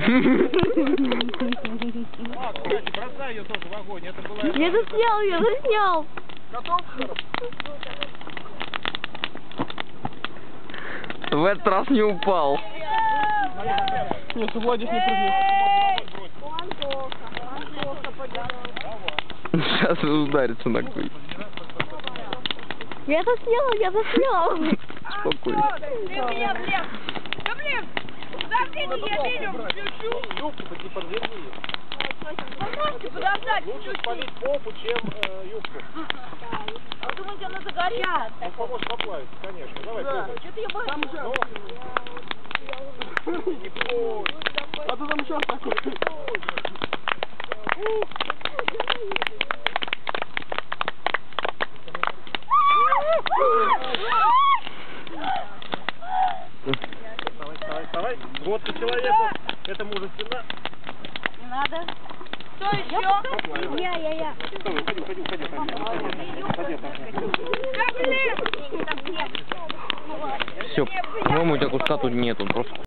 А, кстати, бросай ее тоже в огонь. Это была... Я заснял. Готов? В этот раз не упал. Нет, Владис не прыгнет. Сейчас ударится ногой. Я заснял. Спокойно. Да блин! Подождите, я видео включу! Юбку не подверни ее. Вы можете подождать Лучше чуть-чуть? спалить попу, чем юбку. А вы думаете, она загорят? Он поможет поплавиться, конечно. Давай, пробуй. Что-то я боюсь. Ну, а ты там еще такой. Давай. Вот ты человеку, это мужественно. Не надо. Что еще? Я. Уходи. Да блин! Все, по-моему, у тебя куска тут нету, просто